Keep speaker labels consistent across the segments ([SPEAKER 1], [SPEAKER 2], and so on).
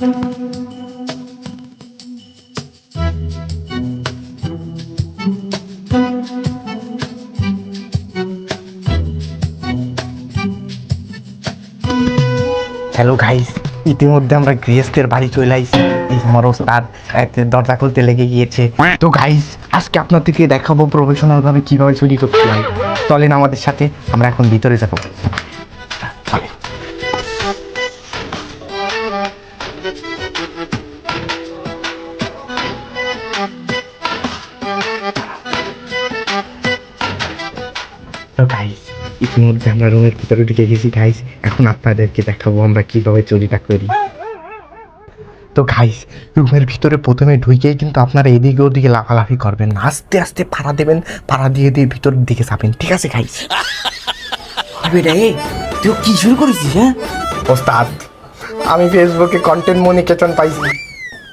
[SPEAKER 1] Hello guys, ইতিমধ্যে আমরা গৃহস্থের বাড়ি চলে আইছি। এই আমার ওস্তাদ দরজা খুলতে লেগে গিয়েছে। তো গাইস, আজকে আপনাদেরকে দেখাবো প্রফেশনাল ভাবে কিভাবে চুরি করতে হয়। চলেন আমাদের সাথে, আমরা এখন ভিতরে যাবো। তো গাইস, ইতিমধ্যে আমরা রুমের ভিতরে ঢুকে গেছি গাইস। এখন আপনাদেরকে দেখাবো আমরা কিভাবে চুরিটা করি। তো গাইস, রুমের ভিতরে প্রথমে ঢুকেই কিন্তু আপনারা এদিকে ওদিকে লাফালাফি করবেন না, আস্তে আস্তে পাড়া দেবেন, পাড়া দিয়ে দিয়ে ভিতরের দিকে যাবেন, ঠিক আছে গাইস?
[SPEAKER 2] তুই কি শুরু করেছিস? হ্যাঁ
[SPEAKER 1] ওস্তাদ, আমি ফেসবুকে কন্টেন্ট মনিটেশন পাইছি।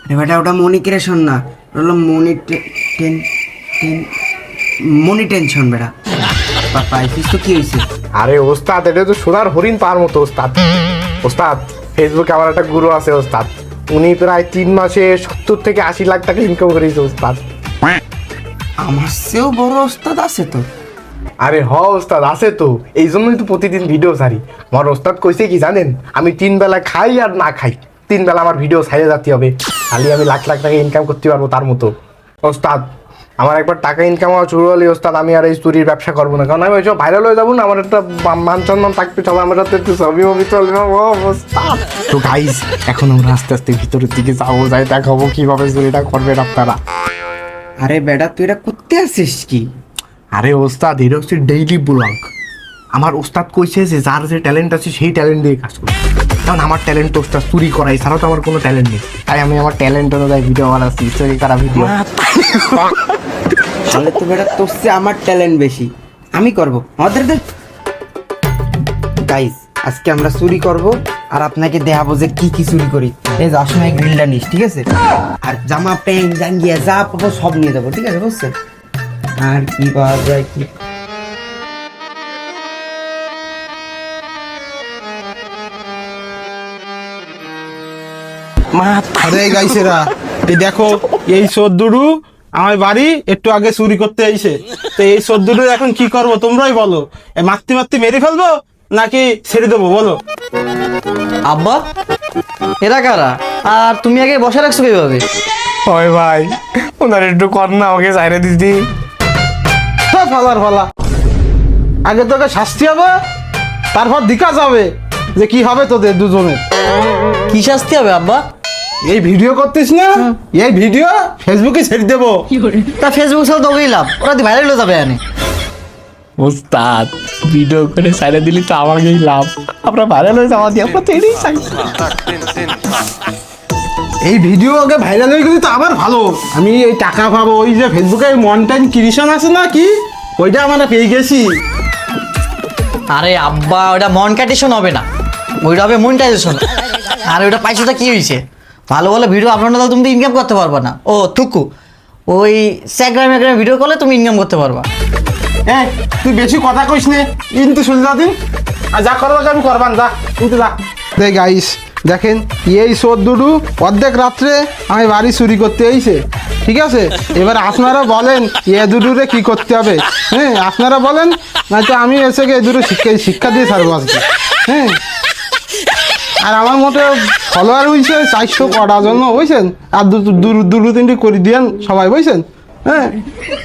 [SPEAKER 2] আরে বেটা, ওটা মনি ক্রিয়েশন না, ওটা মনি টেনশন বেটা। পাইছিস তো কি হয়েছে?
[SPEAKER 1] আরে ওস্তাদ, এটা তো সোনার হরিণ পাওয়ার মতো ওস্তাদ। ওস্তাদ, ফেসবুকে আমার একটা গুরু আছে ওস্তাদ, উনি প্রায় 3 মাসে 70 থেকে 80 লাখ টাকা ইনকাম করেছে ওস্তাদ।
[SPEAKER 2] আমার চেয়েও বড় ওস্তাদ আছে তো?
[SPEAKER 1] আরে হ ওস্তাদ, আছে তো, এই জন্যই তো প্রতিদিন ভিডিও ছাড়ি। আমার ওস্তাদ কইছে কি জানেন, আমি 3 বেলা খাই আর না খাই, 3 বেলা আমার ভিডিও ছাড়ে যেতে হবে, খালি আমি লাখ লাখ টাকা ইনকাম করতে পারবো তার মতো। ওস্তাদ, আমার একবার টাকা ইনকাম হওয়া শুরু হলে ওস্তাদ, আমি আর এই চুরির ব্যবসা করবো না, কারণ আমি ওইসব ভাইরাল হয়ে যাবো না, আমার একটা মান সম্মান থাকবে, সবাই আমার হাতে একটু ছবি মবি চলবে ওস্তাদ। তো গাইস, এখন আমরা আস্তে আস্তে ভিতরের দিকে যাবো, যাই দেখাবো কিভাবে চুরিটা করবেন আপনারা।
[SPEAKER 2] আরে বেটা, তুই এটা করতে আসিস কি?
[SPEAKER 1] আরে ওস্তাদ, এটা হচ্ছে ডেইলি ব্লগ। আমার ওস্তাদ কইছে যে যার যে ট্যালেন্ট আছে সেই ট্যালেন্ট দিয়ে কাজ করবে, কারণ আমার ট্যালেন্ট তো ওস্তাদ চুরি করা, এছাড়াও তো আমার কোনো ট্যালেন্ট নেই, তাই আমি আমার ট্যালেন্ট অনুযায়ী ভিডিও বানাচ্ছি, চুরি করা ভিডিও।
[SPEAKER 2] তাহলে তো বেটা তোর চেয়ে আমার ট্যালেন্ট বেশি, আমি করব আমাদের। গাইস, আজকে আমরা চুরি করব আর আপনাকে দেখাবো যে কি কি চুরি করি। এই যাওয়ার সময় গ্রিলটা নিস, ঠিক আছে? আর জামা প্যান্ট জাঙ্গিয়া যা পাবো সব নিয়ে যাবো, ঠিক আছে? বুঝছেন? আর কি পাওয়া যায় কি?
[SPEAKER 3] আরে গাইছেরা, এই দেখো, এই সদ্দুরু আমার বাড়ি একটু আগে চুরি করতে আইছে। তো এই সদ্দুরু এখন কি করবো তোমরাই বলো? মারতে মারতে মেরে ফেলবো নাকি ছেড়ে দেবো বলো?
[SPEAKER 4] আব্বা, এরা কারা? আর তুমি আগে বসে রাখছো কিভাবে?
[SPEAKER 1] ওই ভাই, ওনার একটু কর না, ওকে চাইরে দিদি।
[SPEAKER 3] ফালার ফালা, আগে তোকে শাস্তি হবে, তারপর দেখা যাবে যে কি হবে তোদের দুজনের।
[SPEAKER 4] কি শাস্তি হবে আব্বা?
[SPEAKER 3] এই ভিডিও করতিস না, এই ভিডিও ফেসবুকে ছেড়ে দেবো।
[SPEAKER 4] তা ফেসবুক ছাড়া তো ওকেই লাভ, ওরা তো ভাইরাল হয়ে যাবে এনে।
[SPEAKER 1] ওস্তাদ, ভিডিও করে সাইডে দিলি তো আমাকেই লাভ, আমরা ভাইরাল হয়ে যাওয়া দিয়ে আমরা তো এটাই চাই।
[SPEAKER 3] এই ভিডিও আগে ভাইরাল হয়ে গেলে তো আবার ভালো, আমি এই টাকা পাবো। ওই যে ফেসবুকে মনিটাইজ ক্রিয়েশন আছে না কি, ওইটা আমরা পেয়ে গেছি।
[SPEAKER 4] আরে আব্বা, ওটা মনিটাইজেশন হবে না, ওইটা হবে মনিটাইজেশন। আর ওইটা পাইছো তো কি হয়েছে? ভালো ভালো ভিডিও আপলোড না দিলে তুমি ইনকাম করতে পারবা না। ও থুকু, ওই ইনস্টাগ্রামে ভিডিও করলে তুমি ইনকাম করতে পারবা।
[SPEAKER 3] হ্যাঁ, তুই বেশি কথা কইস নে, কিন্তু শুনলা দিন আর যা করবো আমি করবান, যা কিন্তু যা। দেখ গাইস, দেখেন এই সদ্দুরু অর্ধেক রাত্রে আমি বাড়ি চুরি করতে এসে, ঠিক আছে? এবার আপনারা বলেন এ দুটোরে কি করতে হবে? হ্যাঁ, আপনারা বলেন, নয়তো আমি এসে এ দুটো শিক্ষা দিয়ে ছাড়বো আজকে। হ্যাঁ, আর আমার মতে ফলোয়ার হয়েছে 400 কটার জন্য, বুঝছেন? আর দুটো তিনটে করে দিয়েন সবাই, বুঝছেন? হ্যাঁ,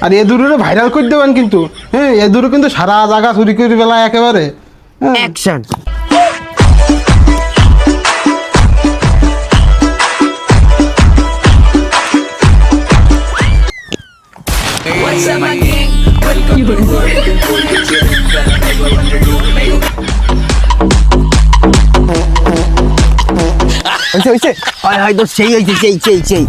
[SPEAKER 3] আর এ দুটোরে ভাইরাল করে দেবেন কিন্তু। হ্যাঁ, এ দুটো কিন্তু সারা জায়গা চুরি করে বেলা একেবারে।
[SPEAKER 2] অ্যাকশন।
[SPEAKER 1] হয়েছে
[SPEAKER 2] হয়তো সেই হয়েছে, সেই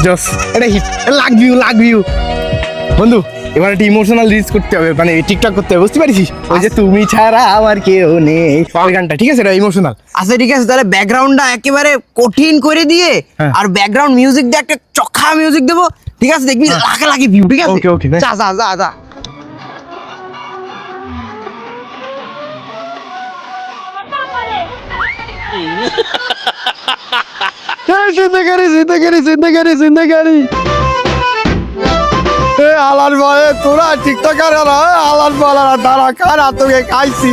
[SPEAKER 1] জস, এটা হিট, লাগ ভিউ বন্ধু। এবার একটা ইমোশনাল রিলস করতে হবে, মানে টিকটক করতে হবে, বুঝতে পারিস? ওই যে তুমি ছাড়া আমার কেউ নেই, ওই গানটা, ঠিক আছে? এটা ইমোশনাল।
[SPEAKER 2] আচ্ছা ঠিক আছে, তাহলে ব্যাকগ্রাউন্ডটা একেবারে কঠিন করে দিয়ে আর ব্যাকগ্রাউন্ড মিউজিক দিয়ে একটা চখা মিউজিক দেবো, ঠিক আছে? দেখবি লাখে লাখে ভিউ, ঠিক আছে?
[SPEAKER 1] ওকে,
[SPEAKER 2] যা যা যা যা।
[SPEAKER 3] জিন্দেগারি আলার ভয়ে তোরা টিকটকার আলার বলার দাঁড়া কারা তোকে খাইছি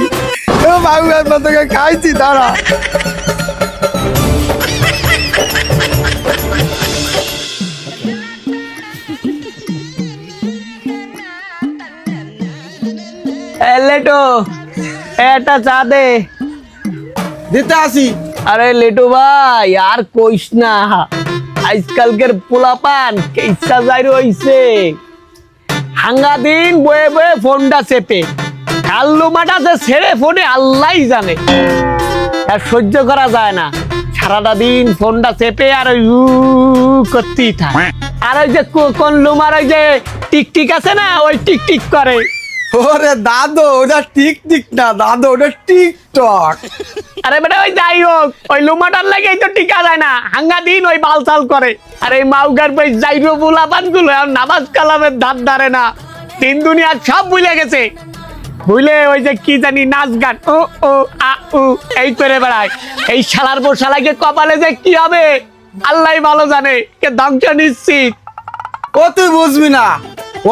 [SPEAKER 3] বাবু তোকে খাইছি দাঁড়া
[SPEAKER 5] লেটো এটা চা দে।
[SPEAKER 3] দিতে আসি
[SPEAKER 5] আরে লেটু ভাই আর কইস না, আজকালকের পোলাপান কেসা যাই রইছে, হাঙ্গা দিন বয়ে বয়ে ফোনটা চেপে, কাল্লু মাটা যে ছেড়ে ফোনে আল্লাহ জানে, আর সহ্য করা যায় না। সারাটা দিন ফোনটা চেপে আর ওই করতেই থাকে। আর ওই যে কোন লুমার ওই যে টিকটিক আছে না, ওই টিকটিক করে।
[SPEAKER 3] ওরে দাদু ওটা টিকটিক না দাদু ওটা টিকটক।
[SPEAKER 5] আরে বেটা ওই যাই হোক, ওই লুমাটার লাগেই তো টিকা যায় না, হাঙ্গা দিন ওই বালচাল করে। আর এই মাউগার বই যাইরো বুলাপান গুলো নামাজ কালামের ধার ধারে না, তিন দুনিয়া সব ভুলে গেছে। ভুলে ওই যে কি জানি নাচ গান ও ও আ উ এই করে বেড়ায়। এই শালার পর শালাকে কপালে যে কি হবে আল্লাহ ভালো জানে, কে ধ্বংস নিশ্চিত।
[SPEAKER 3] ও তুই বুঝবি না,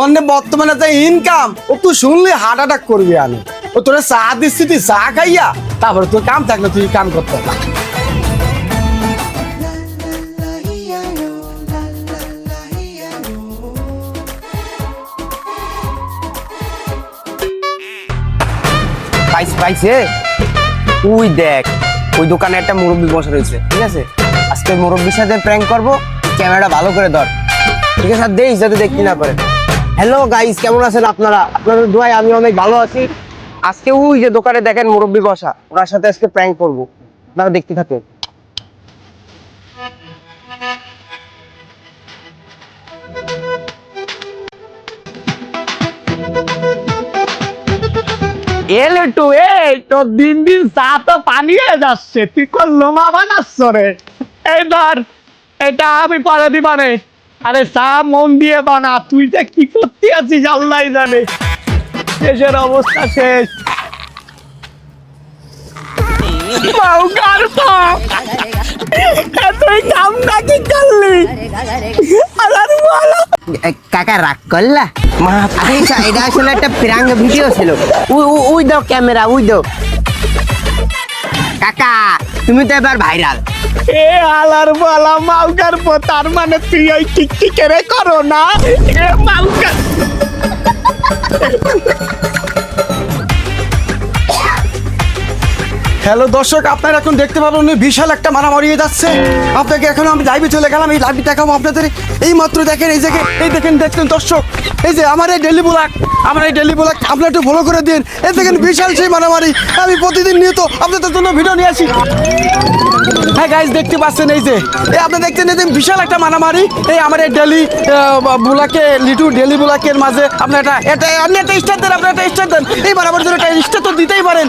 [SPEAKER 3] অন্য বর্তমানে যে ইনকাম ও তুই শুনলে হার্ট অ্যাটাক করবি। আমি ও তোরা চা দিচ্ছি তুই চা খাইয়া তারপরে তোর কাম থাকলে তুই কাম করতে হবে।
[SPEAKER 2] পাইছে তুই দেখ ওই দোকানে একটা মুরব্বি বসে রয়েছে, ঠিক আছে? আজকে মুরব্বির সাথে প্র্যাঙ্ক করবো, ক্যামেরাটা ভালো করে ধর, ঠিক আছে? আর দেখ যাতে দেখতে না পারে। হ্যালো গাইস, কেমন আছেন আপনারা? আপনাদের দোয়ায় আমি অনেক ভালো আছি। আজকে ওই যে দোকানে দেখেন মুরব্বি বসা, ওনার সাথে আজকে প্র্যাঙ্ক করবো, আপনারা দেখতে থাকেন।
[SPEAKER 5] এলে তো এই তো দিন দিন চা তো পানি হয়ে যাচ্ছে, তুই কোন লোমা বানাচ্ছ রে? এই ধর, এটা আমি পরে দিবানে। আরে চা মন দিয়ে বানা, তুই যে কি করতে আছিস আল্লাহ জানে। দেশের অবস্থা শেষ। মাউকার বাপ, তুই কাম নাকি করলি? আলার বলো
[SPEAKER 2] কাকা রাগ করলা? এটা আসলে একটা প্র্যাঙ্ক ভিডিও ছিল। উই দাও ক্যামেরা, উই দাও। কাকা তুমি তো এবার ভাইরাল।
[SPEAKER 5] এ আলার বলা মাউকার পো, তার মানে তুই ওই টিকটিকেরে করো না? এ মাউকার
[SPEAKER 3] হ্যালো দর্শক, আপনারা এখন দেখতে পাবেন বিশাল একটা মারামারি হয়ে যাচ্ছে। আপনাকে এখন আমি লাইভে চলে গেলাম, এই লাইভে দেখাবো আপনাদের। এই মাত্র দেখেন এই জায়গায়, এই দেখেন দেখছেন দর্শক, এই যে আমার এই ডেলি ব্লগ, আপনারা একটু ফলো করে দিন। এই দেখেন বিশাল সেই মারামারি, আমি প্রতিদিন নিয়ত আপনাদের জন্য ভিডিও নিয়ে আসি। হ্যাঁ গাইজ, দেখতে পাচ্ছেন এই যে আপনি দেখছেন এই যে বিশাল একটা মারামারি। এই আমার এই ডেলি বুলাকে লিটু ডেলি বুলাকের মাঝে আপনার এটা আপনি একটা স্টার দেন, আপনার একটা স্টার দেন। এই মারামারির জন্য একটা স্টার তো দিতেই পারেন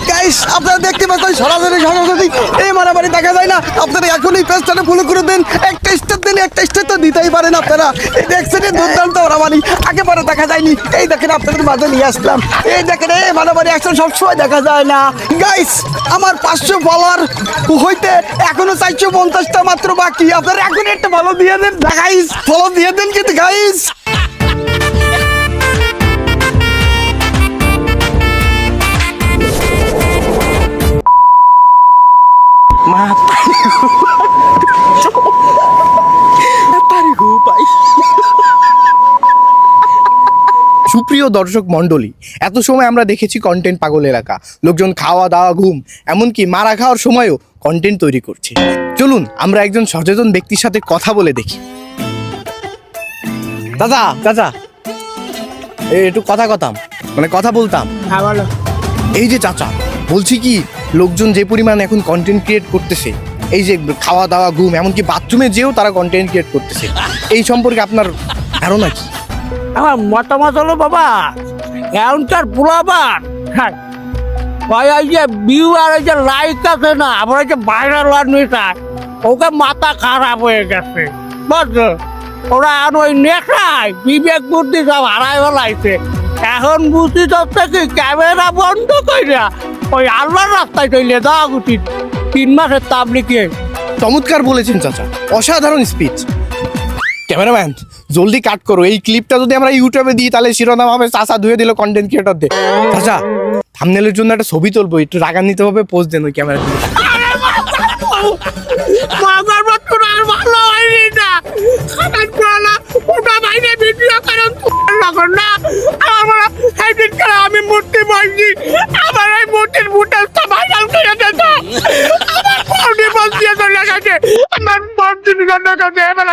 [SPEAKER 3] গাইজ। আপনারা দেখতে পাচ্ছেন সরাসরি এই মারামারি দেখা যায় না। আপনারা এখন এই পেজটাকে ফলো করে দেন, একটা স্টার দেন, একটা স্টার তো দিতেই পারেন আপনারা। এই দেখছেন এই দুর্দান্ত মারামারি, আগে পরে দেখা যায়নি। এই দেখেন আপনাদের মাঝে নিয়ে আসলাম। এই দেখেন এই মারামারি একসাথে সবসময় দেখা যায় না গাইস। আমার 500 ফলোয়ার হইতে এখনো 450টা মাত্র বাকি। আপনারা এখন একটা ফলো দিয়ে দেন গাইস, ফলো দিয়ে দেন কিন্তু গাইস।
[SPEAKER 1] সুপ্রিয় দর্শক মণ্ডলী, এত সময় আমরা দেখেছি কন্টেন্ট পাগল এলাকা, লোকজন খাওয়া দাওয়া ঘুম এমনকি মারা খাওয়ার সময়ও কন্টেন্ট তৈরি করছে। চলুন আমরা একজন সচেতন ব্যক্তির সাথে কথা বলে দেখি। চাচা চাচা, একটু কথা বলতাম। এই যে চাচা, বলছি কি, লোকজন যে পরিমাণ এখন কন্টেন্ট ক্রিয়েট করতেছে, এই যে খাওয়া দাওয়া ঘুম এমনকি বাথরুমে যেও তারা কন্টেন্ট ক্রিয়েট করতেছে, এই সম্পর্কে আপনার ধারণা কি?
[SPEAKER 5] আমার মতামত হলো বাবা, এখনকার পোলাপান ভাই ওই যে ভিউ আর ওই যে লাইক আছে না, আমার ওই যে ভাইরাল আনমিটা, ওকে মাথা খারাপ হয়ে গেছে বুঝছো? ওরা এখন ওই নেশায় বিবেক বুদ্ধি সব হারাই ফেলাইছে। এখন বুঝি হচ্ছে কি, ক্যামেরা বন্ধ কইরা ওই আল্লাহর রাস্তায় চলে যাওয়া উচিত। 3 মাসের তাবলিকে।
[SPEAKER 1] চমৎকার বলেছেন চাচা, অসাধারণ স্পিচ। ক্যামেরাম্যান জলদি কাট করো, এই ক্লিপটা যদি আমরা ইউটিউবে দিই তাহলে শিরোনাম হবে চাচা ধুয়ে দিল কন্টেন্ট ক্রিয়েটরদের। চাচা থাম্বনেলের জন্য একটা ছবি তুলবো, একটু রাগান্বিত ভাবে পোজ দেন ওই ক্যামেরা দিয়ে।
[SPEAKER 5] বাবার মতন আর ভালো হয়নি না। খাবার করা ওটা বাইরে ভিডিও কারণ লাগন না। আমার এডিট করে আমি মূর্তি বলছি, আমার এই মূর্তির ফুটেজটা ভাইরাল করে দিত। আমার বডি বলছি তো লাগাছে, আমার বডি লাগাছে এবার